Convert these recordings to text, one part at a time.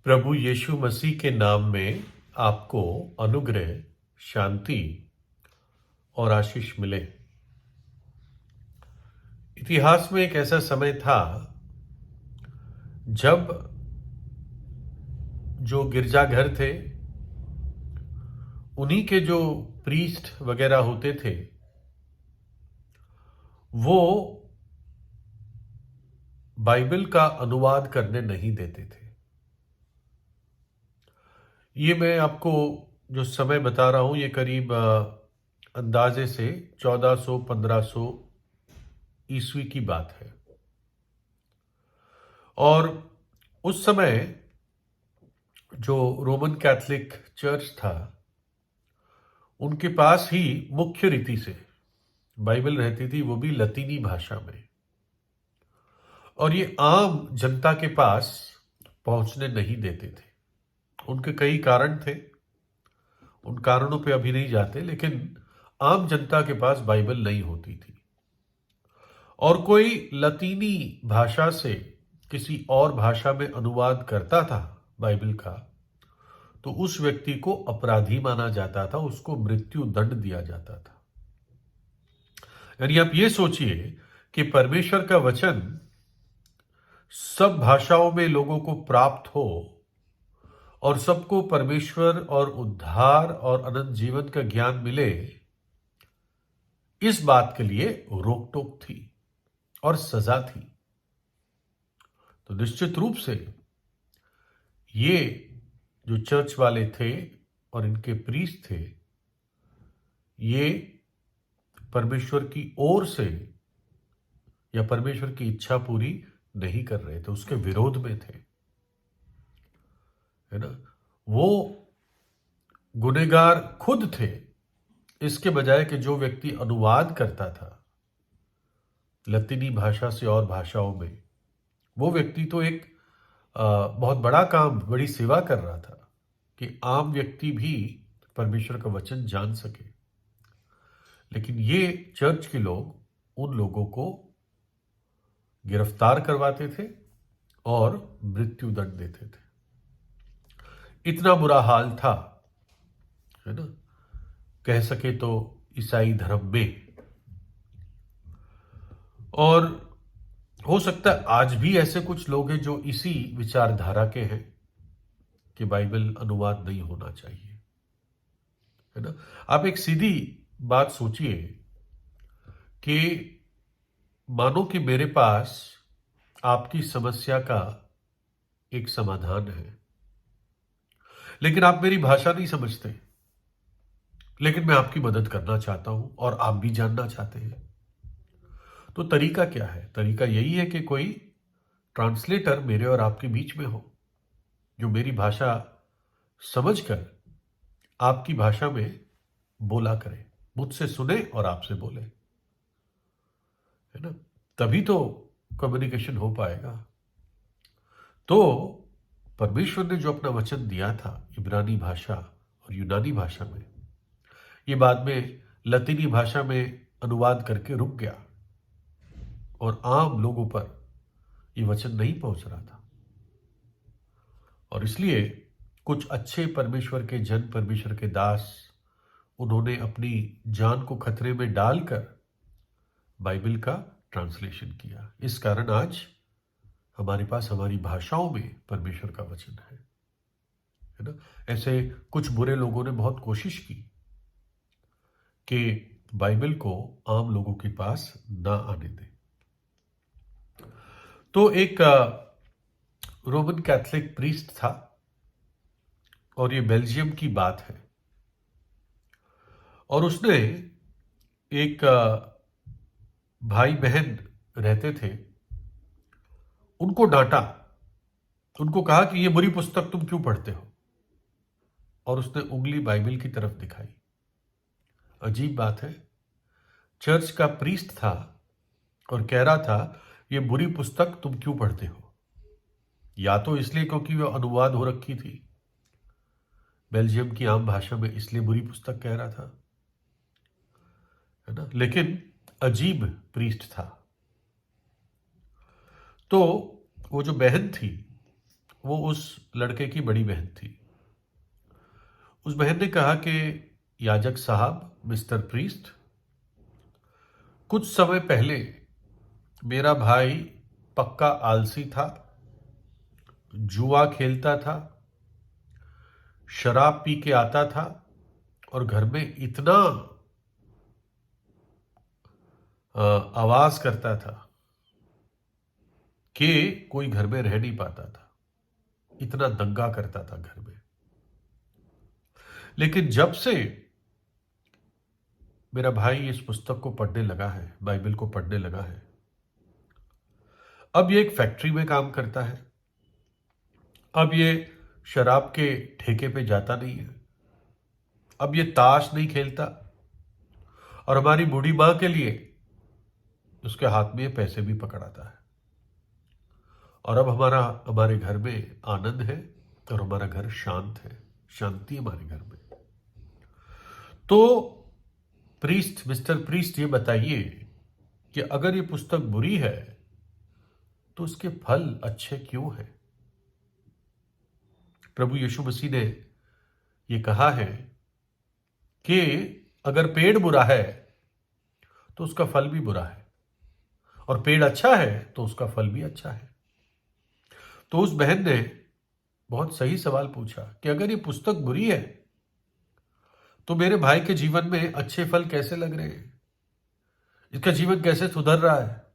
प्रभु यीशु मसीह के नाम में आपको अनुग्रह, शांति और आशीष मिले। इतिहास में एक ऐसा समय था जब जो गिरजाघर थे, उन्हीं के जो प्रीस्ट वगैरह होते थे, वो बाइबल का अनुवाद करने नहीं देते थे। ये मैं आपको जो समय बता रहा हूं, ये करीब अंदाजे से 1400-1500 ईस्वी की बात है। और उस समय जो रोमन कैथोलिक चर्च था, उनके पास ही मुख्य रीति से बाइबल रहती थी, वो भी लतीनी भाषा में। और ये आम जनता के पास पहुंचने नहीं देते थे। उनके कई कारण थे, उन कारणों पे अभी नहीं जाते, लेकिन आम जनता के पास बाइबल नहीं होती थी। और कोई लतीनी भाषा से किसी और भाषा में अनुवाद करता था बाइबल का, तो उस व्यक्ति को अपराधी माना जाता था, उसको मृत्यु दंड दिया जाता था। यानी आप ये सोचिए कि परमेश्वर का वचन सब भाषाओं में लोगों को प्राप्त हो और सबको परमेश्वर और उद्धार और अनंत जीवन का ज्ञान मिले, इस बात के लिए रोक टोक थी और सजा थी। तो निश्चित रूप से ये जो चर्च वाले थे और इनके प्रीस्ट थे, ये परमेश्वर की ओर से या परमेश्वर की इच्छा पूरी नहीं कर रहे थे, उसके विरोध में थे, है ना। वो गुनहगार खुद थे, इसके बजाय कि जो व्यक्ति अनुवाद करता था लतीनी भाषा से और भाषाओं में, वो व्यक्ति तो एक बहुत बड़ा काम, बड़ी सेवा कर रहा था कि आम व्यक्ति भी परमेश्वर का वचन जान सके। लेकिन ये चर्च के लोग उन लोगों को गिरफ्तार करवाते थे और मृत्यु दंड देते थे। इतना बुरा हाल था, है ना, कह सके तो ईसाई धर्म में। और हो सकता है आज भी ऐसे कुछ लोग हैं जो इसी विचारधारा के हैं कि बाइबल अनुवाद नहीं होना चाहिए, है ना। आप एक सीधी बात सोचिए कि मानो कि मेरे पास आपकी समस्या का एक समाधान है, लेकिन आप मेरी भाषा नहीं समझते, लेकिन मैं आपकी मदद करना चाहता हूं और आप भी जानना चाहते हैं। तो तरीका क्या है? तरीका यही है कि कोई ट्रांसलेटर मेरे और आपके बीच में हो, जो मेरी भाषा समझकर आपकी भाषा में बोला करे, मुझसे सुने और आपसे बोले, है ना। तभी तो कम्युनिकेशन हो पाएगा। तो परमेश्वर ने जो अपना वचन दिया था इब्रानी भाषा और यूनानी भाषा में, ये बाद में लतीनी भाषा में अनुवाद करके रुक गया और आम लोगों पर ये वचन नहीं पहुंच रहा था। और इसलिए कुछ अच्छे परमेश्वर के जन, परमेश्वर के दास, उन्होंने अपनी जान को खतरे में डालकर बाइबल का ट्रांसलेशन किया। इस कारण आज हमारे पास हमारी भाषाओं में परमेश्वर का वचन है ना। ऐसे कुछ बुरे लोगों ने बहुत कोशिश की कि बाइबल को आम लोगों के पास ना आने दें। तो एक रोमन कैथोलिक प्रीस्ट था, और ये बेल्जियम की बात है। और उसने एक भाई बहन रहते थे, उनको डांटा, उनको कहा कि ये बुरी पुस्तक तुम क्यों पढ़ते हो, और उसने उंगली बाइबल की तरफ दिखाई। अजीब बात है, चर्च का प्रीस्ट था और कह रहा था ये बुरी पुस्तक तुम क्यों पढ़ते हो। या तो इसलिए क्योंकि वो अनुवाद हो रखी थी बेल्जियम की आम भाषा में, इसलिए बुरी पुस्तक कह रहा था, है ना। लेकिन अजीब प्रीस्ट था। तो वो जो बहन थी, वो उस लड़के की बड़ी बहन थी। उस बहन ने कहा कि याजक साहब, मिस्टर प्रीस्ट, कुछ समय पहले मेरा भाई पक्का आलसी था, जुआ खेलता था, शराब पी के आता था और घर में इतना आवाज करता था कि कोई घर में रह नहीं पाता था। इतना दंगा करता था घर में। लेकिन जब से मेरा भाई इस पुस्तक को पढ़ने लगा है, बाइबल को पढ़ने लगा है, अब ये एक फैक्ट्री में काम करता है, अब ये शराब के ठेके पे जाता नहीं है, अब ये ताश नहीं खेलता, और हमारी बूढ़ी मां के लिए उसके हाथ में ये पैसे भी पकड़ाता है। और अब हमारे घर में आनंद है और हमारा घर शांत है, शांति है हमारे घर में। तो प्रीस्ट, मिस्टर प्रीस्ट, ये बताइए कि अगर ये पुस्तक बुरी है तो उसके फल अच्छे क्यों हैं? प्रभु यीशु मसीह ने ये कहा है कि अगर पेड़ बुरा है तो उसका फल भी बुरा है, और पेड़ अच्छा है तो उसका फल भी अच्छा है। तो उस बहन ने बहुत सही सवाल पूछा कि अगर ये पुस्तक बुरी है तो मेरे भाई के जीवन में अच्छे फल कैसे लग रहे हैं, इसका जीवन कैसे सुधर रहा है?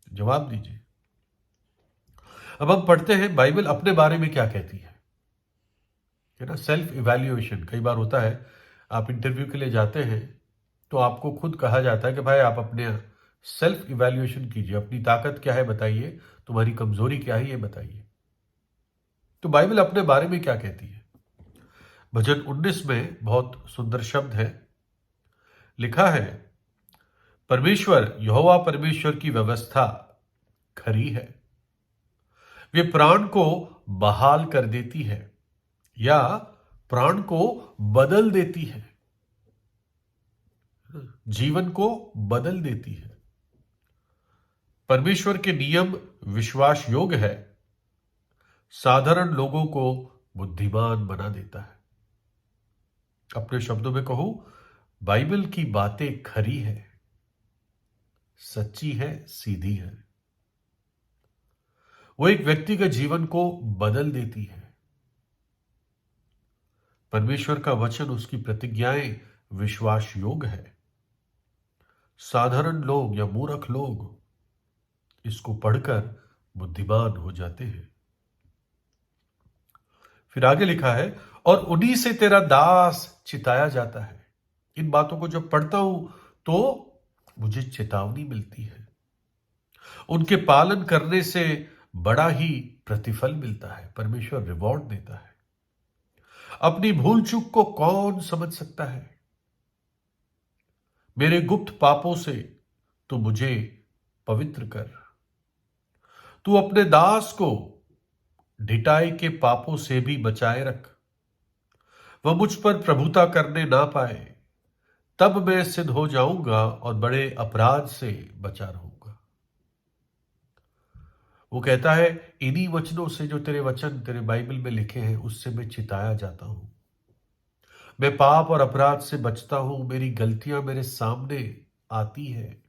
जवाब दीजिए। अब हम पढ़ते हैं बाइबल अपने बारे में क्या कहती है ना। सेल्फ इवैल्यूएशन कई बार होता है, आप इंटरव्यू के लिए जाते हैं तो आपको खुद कहा जाता है कि भाई आप अपने सेल्फ इवैल्यूएशन कीजिए, अपनी ताकत क्या है बताइए, तुम्हारी कमजोरी क्या है ये बताइए। तो बाइबल अपने बारे में क्या कहती है? भजन 19 में बहुत सुंदर शब्द है, लिखा है, परमेश्वर, यहोवा परमेश्वर की व्यवस्था खरी है, वे प्राण को बहाल कर देती है या प्राण को बदल देती है, जीवन को बदल देती है। परमेश्वर के नियम विश्वास योग्य है, साधारण लोगों को बुद्धिमान बना देता है। अपने शब्दों में कहूं, बाइबल की बातें खरी है, सच्ची है, सीधी है। वो एक व्यक्ति के जीवन को बदल देती है। परमेश्वर का वचन, उसकी प्रतिज्ञाएं विश्वास योग्य है। साधारण लोग या मूर्ख लोग इसको पढ़कर बुद्धिमान हो जाते हैं। फिर आगे लिखा है, और उन्हीं से तेरा दास चिताया जाता है। इन बातों को जब पढ़ता हूं तो मुझे चेतावनी मिलती है। उनके पालन करने से बड़ा ही प्रतिफल मिलता है, परमेश्वर रिवॉर्ड देता है। अपनी भूल चूक को कौन समझ सकता है? मेरे गुप्त पापों से तू मुझे पवित्र कर। तू अपने दास को ढिठाई के पापों से भी बचाए रख, वह मुझ पर प्रभुता करने ना पाए। तब मैं सिद्ध हो जाऊंगा और बड़े अपराध से बचा रहूंगा। वो कहता है, इन्हीं वचनों से, जो तेरे वचन तेरे बाइबल में लिखे हैं, उससे मैं चिताया जाता हूं। मैं पाप और अपराध से बचता हूं। मेरी गलतियां मेरे सामने आती है,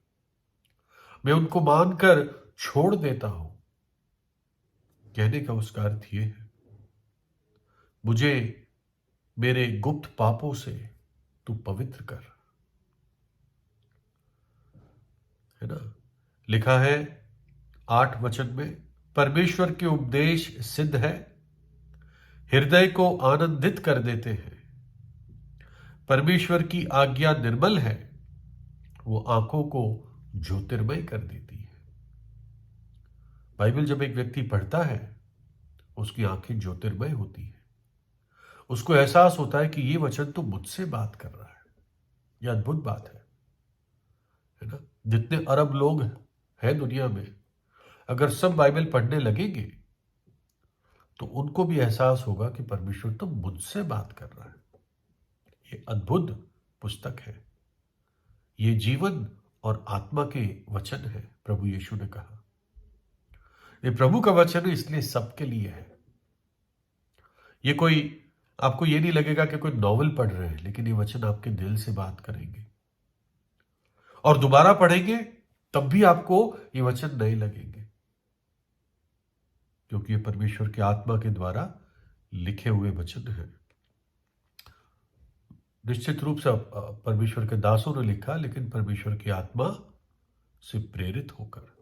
मैं उनको मानकर छोड़ देता हूं। कहने का उसका अर्थ यह है, मुझे मेरे गुप्त पापों से तू पवित्र कर, है ना। लिखा है 8 वचन में, परमेश्वर के उपदेश सिद्ध है, हृदय को आनंदित कर देते हैं। परमेश्वर की आज्ञा निर्मल है, वो आंखों को ज्योतिर्मय कर देती है। बाइबल जब एक व्यक्ति पढ़ता है, उसकी आंखें ज्योतिर्मय होती है। उसको एहसास होता है कि ये वचन तो मुझसे बात कर रहा है। यह अद्भुत बात है ना। जितने अरब लोग हैं दुनिया में, अगर सब बाइबल पढ़ने लगेंगे तो उनको भी एहसास होगा कि परमेश्वर तो मुझसे बात कर रहा है। ये अद्भुत पुस्तक है, ये जीवन और आत्मा के वचन है, प्रभु यीशु ने कहा। ये प्रभु का वचन है, इसलिए सबके लिए है। ये कोई, आपको ये नहीं लगेगा कि कोई नॉवल पढ़ रहे हैं, लेकिन ये वचन आपके दिल से बात करेंगे। और दोबारा पढ़ेंगे तब भी आपको ये वचन नए लगेंगे, क्योंकि ये परमेश्वर की आत्मा के द्वारा लिखे हुए वचन है। निश्चित रूप से परमेश्वर के दासों ने लिखा, लेकिन परमेश्वर की आत्मा से प्रेरित होकर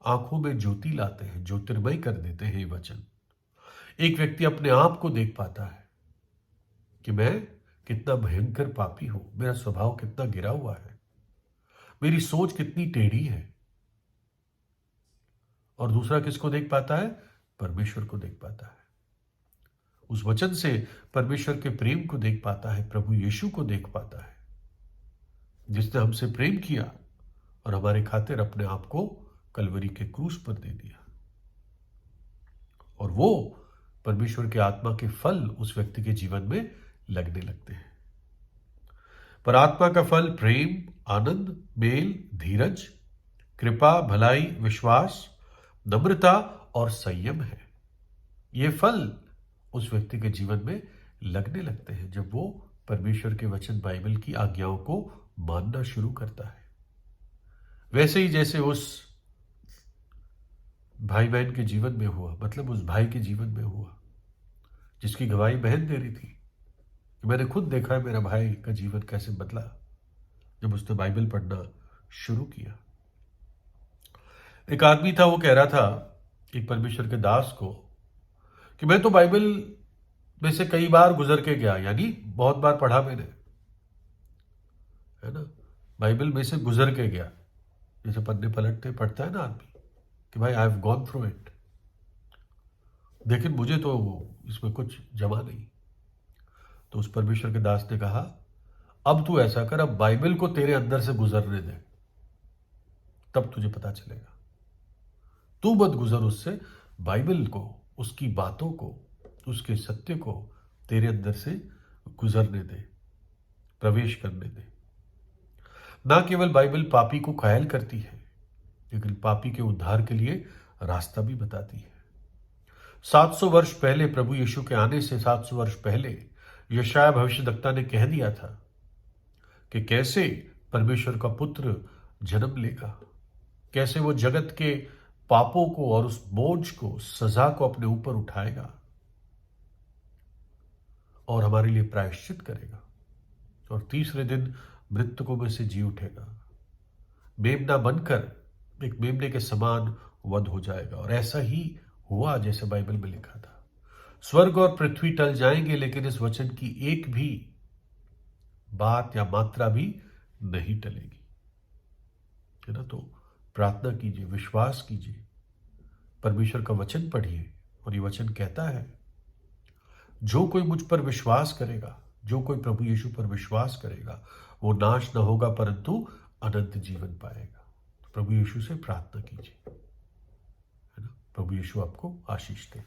आंखों में ज्योति लाते हैं, ज्योतिर्मय कर देते हैं ये वचन। एक व्यक्ति अपने आप को देख पाता है कि मैं कितना भयंकर पापी हूं, मेरा स्वभाव कितना गिरा हुआ है, मेरी सोच कितनी टेढ़ी है। और दूसरा किसको देख पाता है? परमेश्वर को देख पाता है। उस वचन से परमेश्वर के प्रेम को देख पाता है, प्रभु यीशु को देख पाता है, जिसने हमसे प्रेम किया और हमारे खातिर अपने आप को कलवरी के क्रूस पर दे दिया। और वो परमेश्वर के आत्मा के फल उस व्यक्ति के जीवन में लगने लगते हैं। पर आत्मा का फल प्रेम, आनंद, मेल, धीरज, कृपा, भलाई, विश्वास, नम्रता और संयम है। ये फल उस व्यक्ति के जीवन में लगने लगते हैं जब वो परमेश्वर के वचन, बाइबल की आज्ञाओं को मानना शुरू करता है। वैसे ही जैसे उस भाई बहन के जीवन में हुआ, मतलब उस भाई के जीवन में हुआ जिसकी गवाही बहन दे रही थी कि मैंने खुद देखा है मेरा भाई का जीवन कैसे बदला जब उसने बाइबल पढ़ना शुरू किया। एक आदमी था, वो कह रहा था एक परमेश्वर के दास को कि मैं तो बाइबल में से कई बार गुजर के गया, यानी बहुत बार पढ़ा मैंने, है ना, बाइबल में से गुजर के गया। जैसे पन्ने पलटते पढ़ता है ना आदमी कि भाई I have gone through it, लेकिन मुझे तो इसमें कुछ जमा नहीं। तो उस परमेश्वर के दास ने कहा, अब तू ऐसा कर, अब बाइबल को तेरे अंदर से गुजरने दे, तब तुझे पता चलेगा। तू मत गुजर उससे, बाइबल को, उसकी बातों को, उसके सत्य को तेरे अंदर से गुजरने दे, प्रवेश करने दे। ना केवल बाइबल पापी को घायल करती है, लेकिन पापी के उद्धार के लिए रास्ता भी बताती है। 700 वर्ष पहले, प्रभु यीशु के आने से 700 वर्ष पहले, यशायाह भविष्यद्वक्ता ने कह दिया था कि कैसे परमेश्वर का पुत्र जन्म लेगा, कैसे वो जगत के पापों को और उस बोझ को, सजा को अपने ऊपर उठाएगा और हमारे लिए प्रायश्चित करेगा और तीसरे दिन मृतकों में से जी उठेगा, मेमना बनकर एक मेमने के समान वध हो जाएगा। और ऐसा ही हुआ जैसे बाइबल में लिखा था। स्वर्ग और पृथ्वी टल जाएंगे, लेकिन इस वचन की एक भी बात या मात्रा भी नहीं टलेगी, है ना। तो प्रार्थना कीजिए, विश्वास कीजिए, परमेश्वर का वचन पढ़िए। और ये वचन कहता है, जो कोई मुझ पर विश्वास करेगा, जो कोई प्रभु यीशु पर विश्वास करेगा, वो नाश न होगा परंतु अनंत जीवन पाएगा। तो प्रभु यीशु से प्रार्थना कीजिए, है ना। प्रभु यीशु आपको आशीष दे।